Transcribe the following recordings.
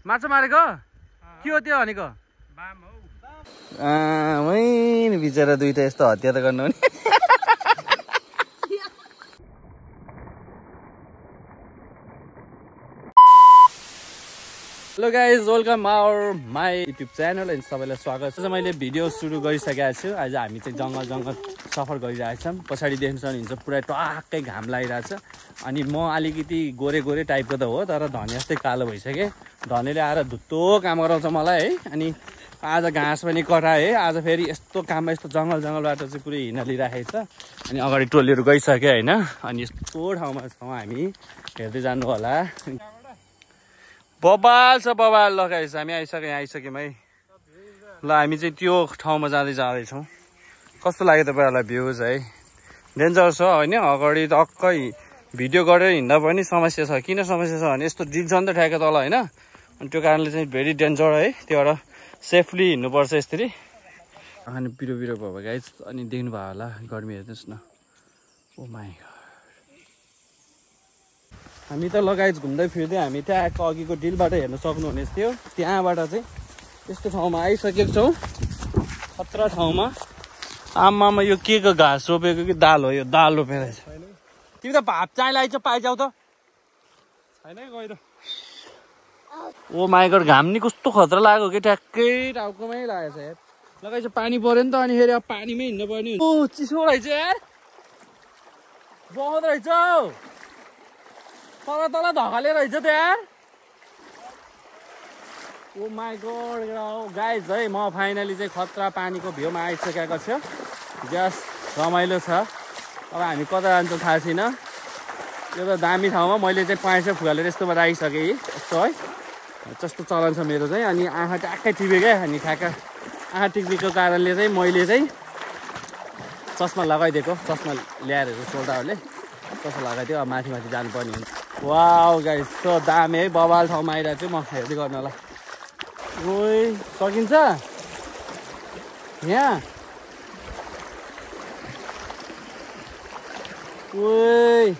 माछा मारेको के हो त्यो भनेको बिचरा दुईटा यस्तो हत्या त गर्नु नि hello guys welcome our my YouTube channel and सबैलाई स्वागत छ। मैले भिडियो सुरु गरिसकेको छु। आज हामी चाहिँ जङ्गल सफर गरिरहेछौँ। पछाडि देख्न सक्नुहुन्छ पुरै टक्कै घाम लागिरहेछ। अनि म अलिकति गोरे टाइपको त हो, तर धनी जस्तै कालो भइसकेँ। धनीले आएर धुत्तो काम गराउँछ मलाई है। अनि आज घाँस पनि कटाएँ। आज फेरि यस्तो काममा यस्तो जङ्गलबाट चाहिँ पुरै हिँड्न लिइराखेको छ। अनि अगाडि टोलीहरू गइसक्यो होइन। अनि यस्तो ठाउँमा छौँ हामी, हेर्दै जानु होला। बबाल छ बबाल। ल गाइस हामी आइसक्यौँ है। ल हामी चाहिँ त्यो ठाउँमा जाँदैछौँ। कस्तो लाग्यो तपाईँहरूलाई भ्यूज है? डेन्जर छ होइन। अगाडि टक्कै भिडियो गरेर हिँड्दा पनि समस्या छ। किन समस्या छ भने यस्तो डिप्छ नि त ठ्याक्कै तल होइन। अनि त्यो कारणले चाहिँ भेरी डेन्जर है। त्योबाट सेफली हिँड्नुपर्छ यसरी। अनि पिरो भयो गाइस। अनि देख्नु भयो होला गर्मी, हेर्नुहोस् न। ओ माई गॉड। हामी त लगायत घुम्दै फिर्दै हामी ट्याक्क अघिको डिलबाट हेर्न सक्नुहुनेछ थियो। त्यहाँबाट चाहिँ यस्तो ठाउँमा आइसकेको छौँ, खतरा ठाउँमा। आमामा यो के को घाँस रोपेको कि दाल हो? यो दाल रोपेर रहेछ। तिमी त भात चाहिँ लगाइछ, पाइजाउ त छैन गएर। ओ माई गॉड, घाम नि कस्तो खतरा लाग्यो कि ट्याक्कै टाउकोमै लागेको छ यार। लगाइछ पानी पऱ्यो नि त, अनि फेरि अब पानीमै हिँड्नु पर्ने। ओ चिसो रहेछ यार, बहुत रहेछ। तल धकाले रहेछ त यार। ओ माई गॉड गाइज है, म फाइनली चाहिँ खतरा पानीको भ्यूमा आइसकेको छु। जस रमाइलो छ। अब हामी कता जान्छौँ थाहा छैन। यो त दामी ठाउँमा मैले चाहिँ पैसा फुगालेर यस्तोमा राखिसकेँ यस्तो है। जस्तो चलन छ मेरो चाहिँ। अनि आँखा ट्याक्कै टिप्यो क्या। अनि ठ्याक्क आँखा टिप्नेको कारणले चाहिँ मैले चाहिँ चस्मा लगाइदिएको। चस्मा ल्याएर सोल्दाहरूले चस्मा लगाइदियो। अब माथि जानुपर्ने हुन्छ। वाउ गाइस सो दामी है। बबाल ठाउँमा आइरहेको छु म, हेर्दै गर्नु होला। ओइ सकिन्छ यहाँ? ओइ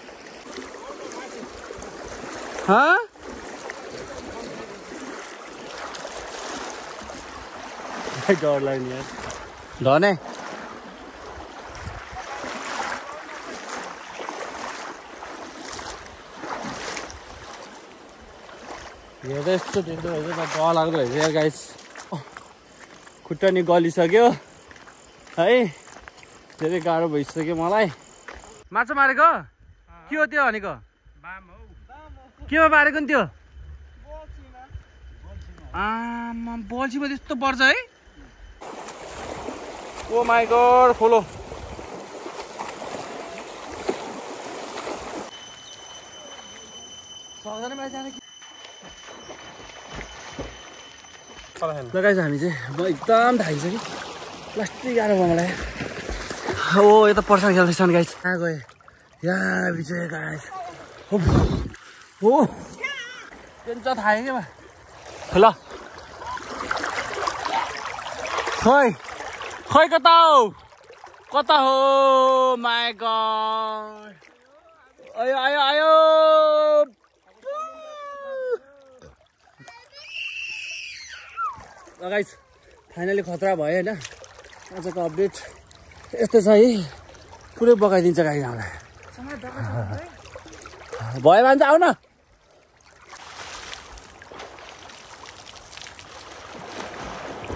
डर लाग्ने यार। धने हेर्दा यस्तो देख्दो रहेछ त डर लाग्दो रहेछ यार गाइस। खुट्टा नि गलिसक्यो है, धेरै गाह्रो भइसक्यो मलाई। माछा मारेको के हो त्यो भनेको? केमा मारेको नि त्यो? आमा बल्छीमा त्यस्तो पर्छ है। ओ माई गॉड खोलो। सक्दैन मैले जाने। लगाइछ हामी चाहिँ म एकदम थाकिसक्यो। लास्टै गाह्रो भयो मलाई। ओ यता पर्सा खेल्दैछन् गाइस। कहाँ गएँ यहाँ बिचरा गाइस। हो तेन्छ थाक्यो क्या ल। खोइ कता हो माई गॉड। आयो गाइस फाइनली खतरा भयो होइन। आजको अपडेट यस्तो छ है। पुरै बगाइदिन्छ गाई हामीलाई। भयो भने चाहिँ आऊ न।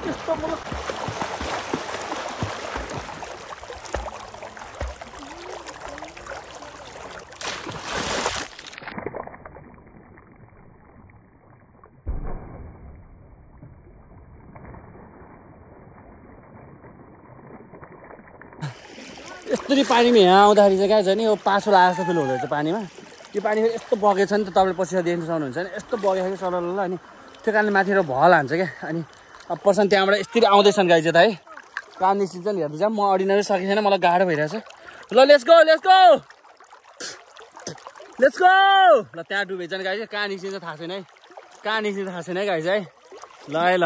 त्यस्तो यस्तरी पानीमा यहाँ आउँदाखेरि चाहिँ क्या छ नि, यो पासो लागेको जस्तो फिल हुँदो रहेछ पानीमा। यो पानी फेरि यस्तो बगेको छ नि त, तपाईँले पछि देख्न सक्नुहुन्छ नि। यस्तो बगेको छ सरल। अनि त्यो कारणले माथिबाट भल हान्छ क्या। अनि अब पर्सन त्यहाँबाट यस्तरी आउँदैछन् गाई चाहिँ त है। कहाँ निस्किन्छन् हेर्दै जाऊँ। म अडिनरी सकेको छैन, मलाई गाह्रो भइरहेछ। ल लेट्स गो ल त्यहाँ डुबेछन् गाई चाहिँ। कहाँ निस्किन्छ थाहा छैन है। गाई चाहिँ ल है।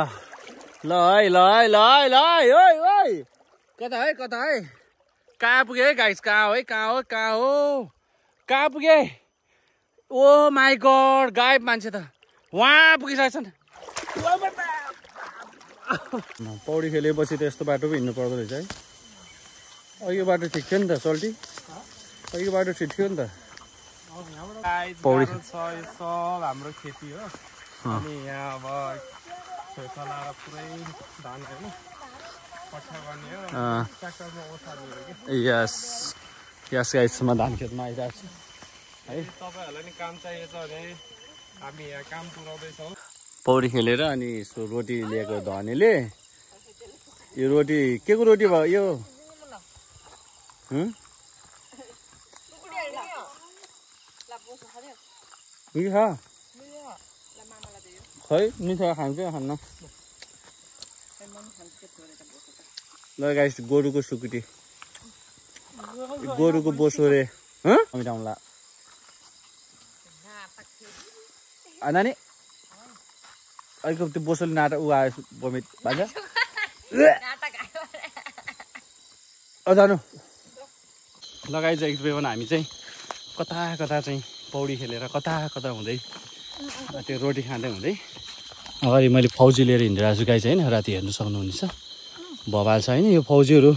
कता है कहाँ पुगे है गाइस? कहाँ पुगे? ओ माई गॉड गायब मान्छे त वहाँ पुगिसकेछन्। पौडी खेलेपछि त यस्तो बाटो पो हिँड्नु पर्दो रहेछ है। अघिको बाटो ठिक थियो नि त सल्टी, अघिको बाटो ठिक थियो नि त। पौडी छ यो सब हाम्रो खेती हो अनि यहाँ अब खेतलाएर पुरै धान हैन पट्टा गर्ने हो ट्र्याक्टरमा ओसार्ने हो के। यस यस गाइस म धान खेतमा आइरहेको छु है। तपाईहरुलाई नि काम चाहिएको छ भने हामी यहाँ काम पुराउँदै छौं। पौडी खेलेर अनि यसो रोटी लिएको धनीले यो रोटी के को रोटी भयो यो? खै मिठो खान्छ खान्न। ल गाइस गोरुको सुकुटी, गोरुको बोसोरे मिठाउँला नानी। अहिलेको त्यो बोसोले नाटक ऊ आयो बमित बाजा जानु लगाइज एक पनि हामी चाहिँ कता कता चाहिँ पौडी खेलेर कता कता हुँदै त्यो रोटी खाँदै हुँदै अगाडि मैले फौजी लिएर हिँडिरहेको छु गाइज होइन। राति हेर्नु सक्नुहुनेछ बवाल छ होइन। यो फौजीहरू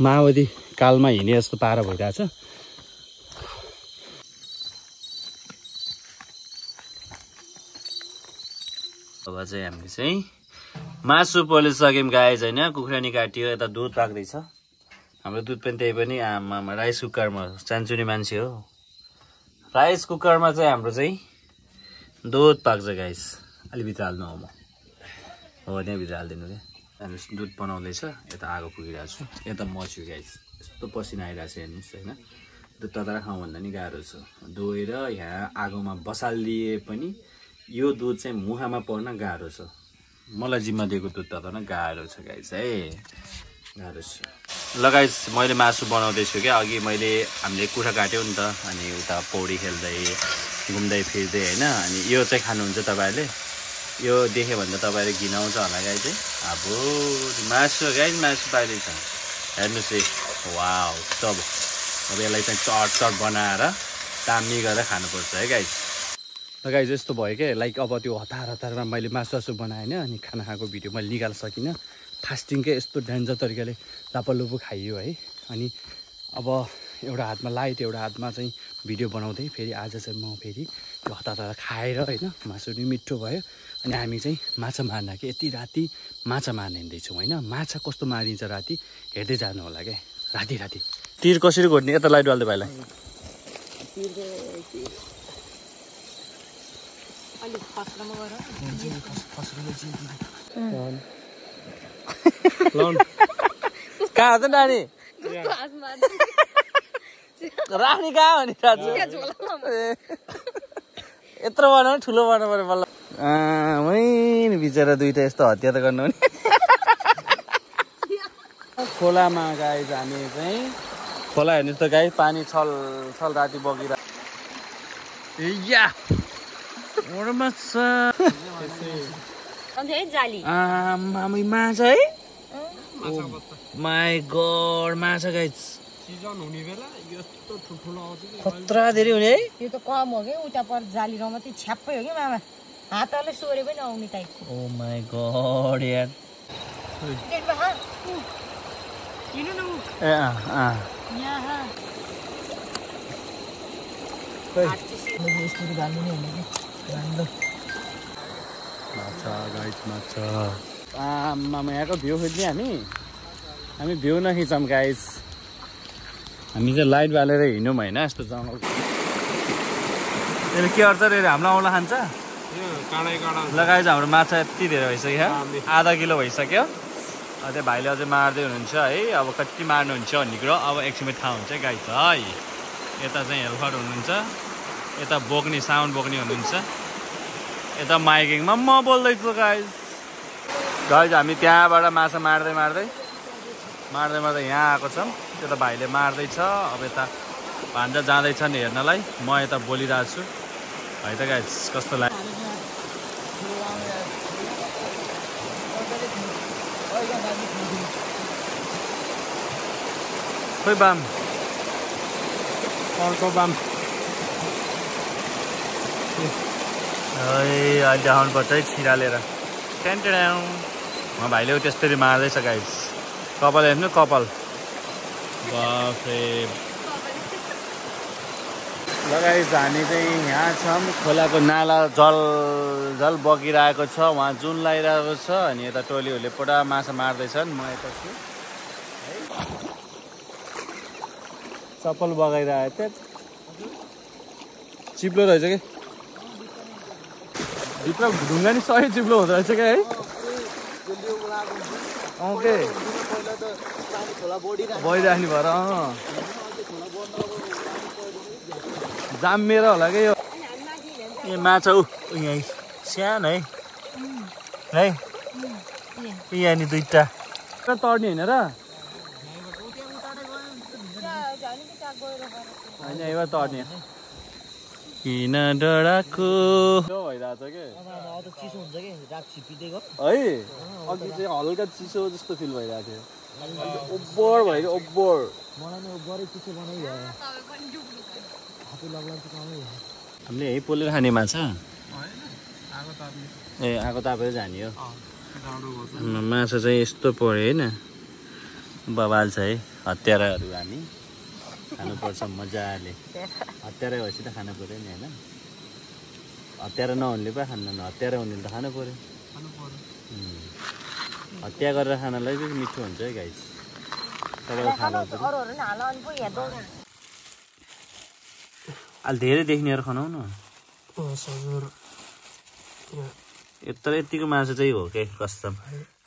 माओवादी कालमा हिँडे जस्तो पारा भइरहेछ। अब चाहिँ हामीले चाहिँ मासु पोलिसक्यौँ गाइज होइन। कुखुरानी काटियो, यता दुध पाक्दैछ। हाम्रो दुध पनि त्यही पनि आमामा राइस कुकरमा, चान्चुनी मान्छे हो। राइस कुकरमा चाहिँ हाम्रो चाहिँ दुध पाक्छ गाइस। अलि भित्र हाल्नु हो म हो त्यहाँ भित्र हालिदिनु क्या। हामी दुध बनाउँदैछ, यता आगो पुगिरहेको छु, यता मच्यो गाइस। यस्तो पसिना आइरहेको छ हेर्नुहोस् होइन। दुध तताएर खाउँ भन्दा नि गाह्रो छ। धोएर यहाँ आगोमा बसालिए पनि यो दुध चाहिँ मुहामा पर्न गाह्रो छ। मलाई जिम्मा दिएको दुध तताउन गाह्रो छ गाइस है, गाह्रो छ। ल गाइस मैले मासु बनाउँदैछु क्या। अघि मैले हामीले कुखुरा काट्यौँ नि त, अनि उता पौडी खेल्दै घुम्दै फिर्दै होइन। अनि यो चाहिँ खानुहुन्छ तपाईँहरूले, यो देख्यो भने त तपाईँहरूले घिनाउँछ होला गाई चाहिँ। अब मासु गाई मासु पाइँदैछ हेर्नुहोस् है। वाउ सब अब यसलाई चाहिँ चट चट बनाएर दामी गरेर खानुपर्छ है गाई। र गाई यस्तो भयो क्या, लाइक अब त्यो हतार हतारमा मैले मासु बनाएन अनि खाना खाएको भिडियो मैले निकाल्न सकिनँ। फास्टिङकै यस्तो डेन्जर तरिकाले लापलुपु खाइयो है। अनि अब एउटा हातमा लाइट एउटा हातमा चाहिँ भिडियो बनाउँदै फेरि आज चाहिँ म फेरि त्यो हतार खाएर होइन मासु पनि मिठो भयो। अनि हामी चाहिँ माछा मार्न कि यति राति माछा मार्न हिँड्दैछौँ होइन। माछा कस्तो मारिन्छ राति हेर्दै जानु होला क्या। राति राति तिर कसरी घोट्ने? यता लाइट बाल्दै भाइलाई कहाँ छ नानी? रानी कहाँ भने यत्रो बनाउनु ठुलो बनाउनु पर्यो बल्ल। मै बिचरा दुइटा यस्तो हत्या त गर्नु नि। खोलामा गाई हामी चाहिँ खोला हेर्नुहोस् त गाई, पानी छल छल राति बगिरहेको। माछा है, माई गड माछा गाई सिजन हुने बेला यस्तो ठुल्ठुलो आउँछ कि खतरा धेरै हुने है। यो त कम हो कि उता पर जालीमा मात्रै छ्याप्पै हो कि मामा, हातले सोरे पनि आउने टाइप। ओ माई गड यार। आमामा यहाँको भ्यू खिच्ने हामी भ्यू नखिचौँ गाइस। हामी चाहिँ लाइट बालेर हिँड्यौँ होइन यस्तो जङ्गल। यसले के गर्छ रे? हाम्रो औँला खान्छ लगाएछ। हाम्रो माछा यति धेरै भइसक्यो, आधा किलो भइसक्यो। त्यो भाइले अझै मार्दै हुनुहुन्छ है। अब कति मार्नुहुन्छ भन्ने कुरो अब एकछिनमा थाहा हुन्छ गाइस है। यता चाहिँ हेल्पर हुनुहुन्छ, यता बोक्ने साउन्ड बोक्ने हुनुहुन्छ, यता माइकिङमा म बोल्दैछु गाइस। गाइस हामी त्यहाँबाट माछा मार्दै यहाँ आएको छौँ। त्यो त भाइले मार्दैछ। अब यता भान्जा जाँदैछन् हेर्नलाई, म यता बोलिरहेको छु है त गाइस। कस्तो लाग्यो? खोइ बाम अर्को बाम अहिले देखाउनुपर्छ है छिरालेर टेन्टेड्याउ भाइले त्यसरी मार्दैछ गाइस कपाल हेर्नु कपाल बाफ्रे गाइस हामी चाहिँ यहाँ छौँ खोलाको नाला जल बगिरहेको छ वहाँ जुन लगाइरहेको छ अनि यता टोलीहरूले पुरा माछा मार्दैछन् म यता छु चप्पल बगाइरहेको थिएँ चिप्लो रहेछ कि भित्र ढुङ्गा नि सही चिप्लो हुँदो रहेछ क्या है ओके बढिराख्ने भएर जाम्मिएर होला क्या यो ए माछा यहीँ सानो है है यहाँ नि दुईटा तर्ने होइन र होइन यहीँबाट तर्ने किन डराको भइरहेछ के चिसो हुन्छ कि रात छिपिदिएको है अघि चाहिँ हल्का चिसो जस्तो फिल भइरहेको थियो ओभर भयो ओभर मलाई ओभरै चिसो बनाइयो हामीले यहीँ पोलेर खाने माछा ए आगो तापेर जाने हो माछा चाहिँ यस्तो पऱ्यो होइन बवाल छ है हत्याराहरू हामी खानुपर्छ मजाले हत्यारा भएपछि त खानु पऱ्यो नि होइन हत्यारा नहुनेले पो खान्न हत्यारा हुनेले त खानु पऱ्यो हत्या गरेर खानालाई चाहिँ मिठो हुन्छ है गाइस सबैले खानु अहिले धेरै देख्नेहरू खनाउ न यत्रो यतिको मासु चाहिँ हो के कस्टम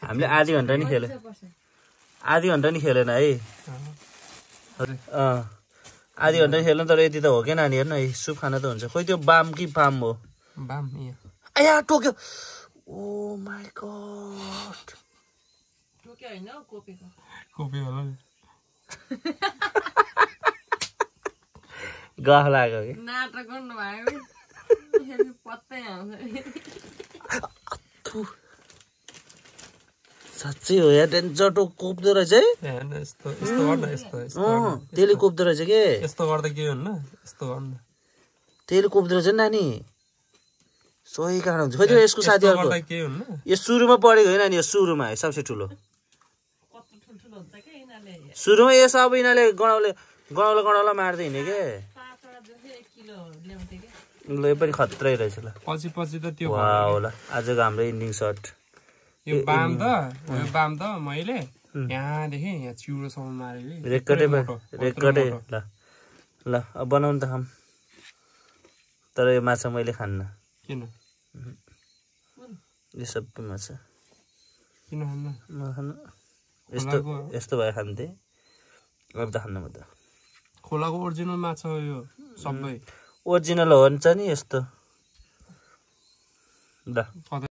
हामीले आधी घन्टा नि खेलेन है आधी घन्टा खेल्नु तर यति त हो क्या नानी हेर्नु है सुप खाना त हुन्छ खोइ त्यो बाम कि पाम हो आया टोक्यो ओ माय गॉड टोक्यो हैन कोपेको कोपी होला नि गफ लाग्यो कि नाटक गर्नु भयो पत्तै आउँछ साँच्चै हो यार डेन्जर टो कोप्दो रहेछ है त्यसले कोप्दो रहेछ के यस्तो गर्दा के हुन्न यस्तो गर्नु त्यसले कोप्दो रहेछ नि नानी सही कारण हुन्छ खोइ यसको साथीहरुको के हुन्न यो सुरुमा पढेको होइन नि यो सुरुमा सबसे ठुलो सुरुमा यो सब यिनीहरूले गणाउला मार्दै हिँड्यो के ल यो पनि खत्रै रहेछ ल पछि पछि त त्यो वाउ ल आजको हाम्रो इन्डिङ सर्ट यो बाम त मैले यहाँदेखि यहाँ चिउरोसम्म मारेँ रेकर्डै ल ल अब बनाउनु त खाम तर यो माछा मैले खान्न किन यो सबै माछा किन खान्न नखानु यस्तो भए खान्थे अब त खान्न म त खोलाको ओरिजिनल माछा हो यो सबै ओरिजिनल हुन्छ नि यस्तो ल